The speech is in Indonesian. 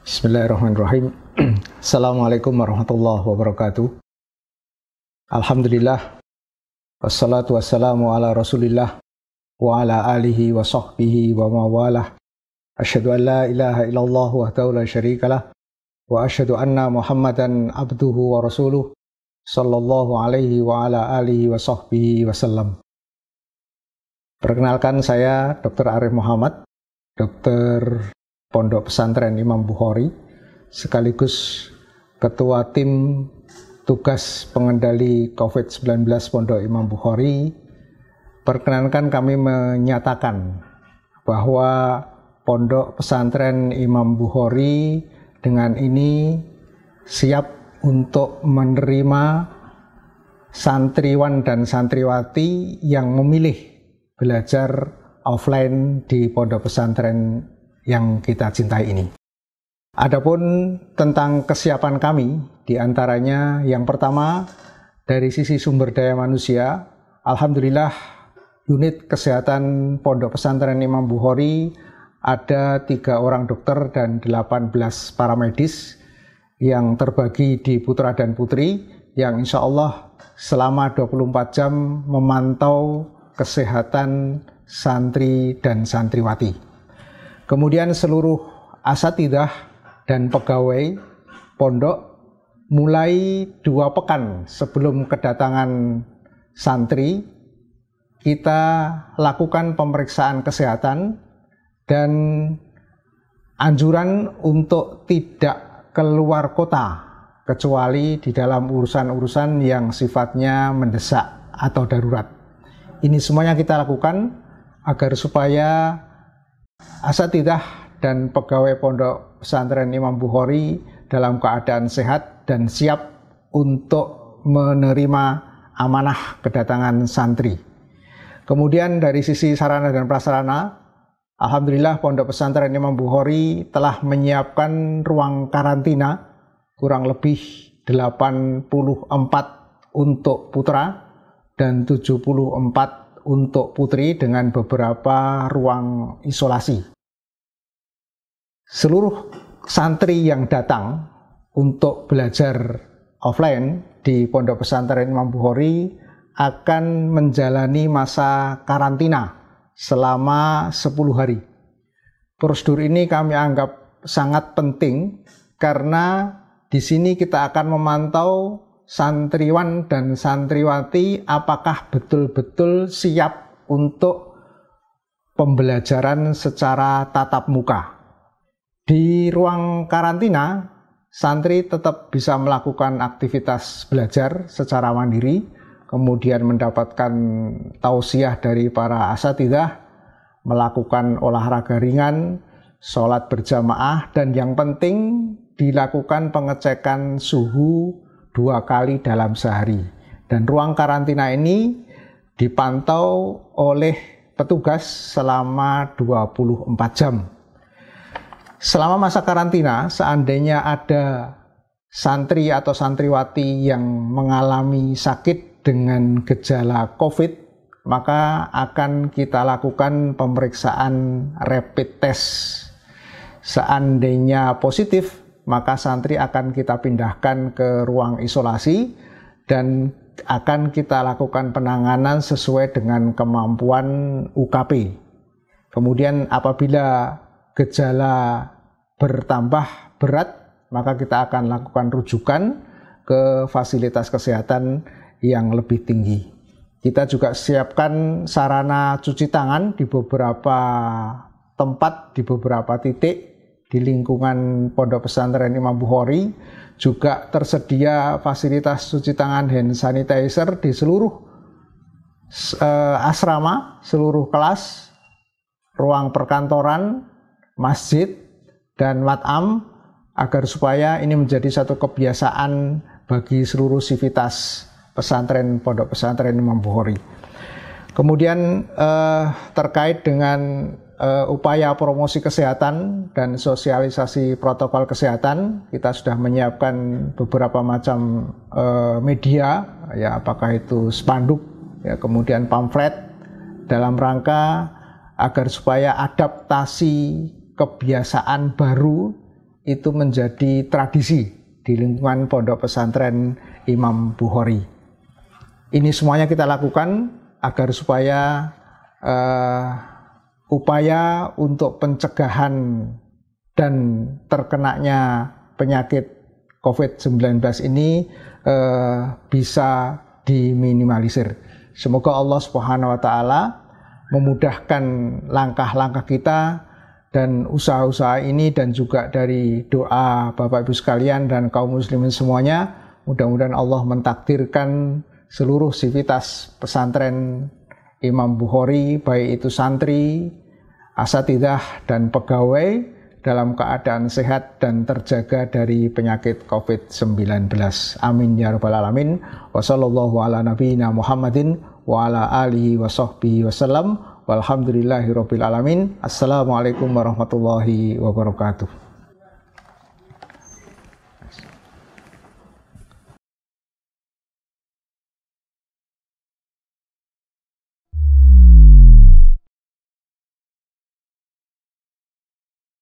Bismillahirrahmanirrahim. Assalamualaikum warahmatullahi wabarakatuh. Alhamdulillah. Wassalatu wassalamu ala rasulillah wa ala alihi wa sahbihi wa mawalah. Asyhadu an la ilaha illallah wahdahu la syarikalah wa asyhadu anna Muhammadan abduhu wa rasuluh sallallahu alaihi wa ala alihi wa sahbihi wasallam. Perkenalkan, saya Dr. Arif Muhammad, dokter Pondok Pesantren Imam Bukhari, sekaligus Ketua Tim Tugas Pengendali COVID-19 Pondok Imam Bukhari. Perkenankan kami menyatakan bahwa Pondok Pesantren Imam Bukhari dengan ini siap untuk menerima santriwan dan santriwati yang memilih belajar offline di Pondok Pesantren yang kita cintai ini. Adapun tentang kesiapan kami, diantaranya yang pertama dari sisi sumber daya manusia, alhamdulillah unit kesehatan Pondok Pesantren Imam Bukhari ada 3 orang dokter dan 18 paramedis yang terbagi di putra dan putri yang insya Allah selama 24 jam memantau kesehatan santri dan santriwati. Kemudian seluruh asatidzah dan pegawai pondok mulai 2 pekan sebelum kedatangan santri kita lakukan pemeriksaan kesehatan dan anjuran untuk tidak keluar kota kecuali di dalam urusan-urusan yang sifatnya mendesak atau darurat. Ini semuanya kita lakukan agar supaya asatidzah dan pegawai Pondok Pesantren Imam Bukhari dalam keadaan sehat dan siap untuk menerima amanah kedatangan santri. Kemudian dari sisi sarana dan prasarana, alhamdulillah Pondok Pesantren Imam Bukhari telah menyiapkan ruang karantina kurang lebih 84 untuk putra dan 74 untuk putri dengan beberapa ruang isolasi. Seluruh santri yang datang untuk belajar offline di Pondok Pesantren Imam Bukhari akan menjalani masa karantina selama 10 hari. Prosedur ini kami anggap sangat penting karena di sini kita akan memantau santriwan dan santriwati apakah betul-betul siap untuk pembelajaran secara tatap muka. Di ruang karantina, santri tetap bisa melakukan aktivitas belajar secara mandiri, kemudian mendapatkan tausiah dari para asatidzah, melakukan olahraga ringan, sholat berjamaah, dan yang penting dilakukan pengecekan suhu 2 kali dalam sehari. Dan ruang karantina ini dipantau oleh petugas selama 24 jam. Selama masa karantina, seandainya ada santri atau santriwati yang mengalami sakit dengan gejala COVID, maka akan kita lakukan pemeriksaan rapid test. Seandainya positif, maka santri akan kita pindahkan ke ruang isolasi dan akan kita lakukan penanganan sesuai dengan kemampuan UKP. Kemudian apabila gejala bertambah berat, maka kita akan lakukan rujukan ke fasilitas kesehatan yang lebih tinggi. Kita juga siapkan sarana cuci tangan di beberapa tempat, di beberapa titik di lingkungan Pondok Pesantren Imam Bukhari. Juga tersedia fasilitas cuci tangan hand sanitizer di seluruh asrama, seluruh kelas, ruang perkantoran, masjid, dan mat'am, agar supaya ini menjadi satu kebiasaan bagi seluruh sivitas pesantren Pondok Pesantren Imam Bukhari. Kemudian terkait dengan upaya promosi kesehatan dan sosialisasi protokol kesehatan, kita sudah menyiapkan beberapa macam media, ya, apakah itu spanduk, ya, kemudian pamflet, dalam rangka agar supaya adaptasi kebiasaan baru itu menjadi tradisi di lingkungan Pondok Pesantren Imam Bukhari. Ini semuanya kita lakukan agar supaya upaya untuk pencegahan dan terkenanya penyakit COVID-19 ini bisa diminimalisir. Semoga Allah Subhanahu wa taala memudahkan langkah-langkah kita dan usaha-usaha ini, dan juga dari doa Bapak Ibu sekalian dan kaum muslimin semuanya, mudah-mudahan Allah mentakdirkan seluruh sivitas pesantren Imam Bukhari, baik itu santri, asatidzah dan pegawai, dalam keadaan sehat dan terjaga dari penyakit COVID-19. Amin ya rabbal alamin. Wa sallallahu ala nabiyyina Muhammadin wa ala alihi wa sahbihi wasallam. Walhamdulillahi rabbil alamin. Assalamualaikum warahmatullahi wabarakatuh.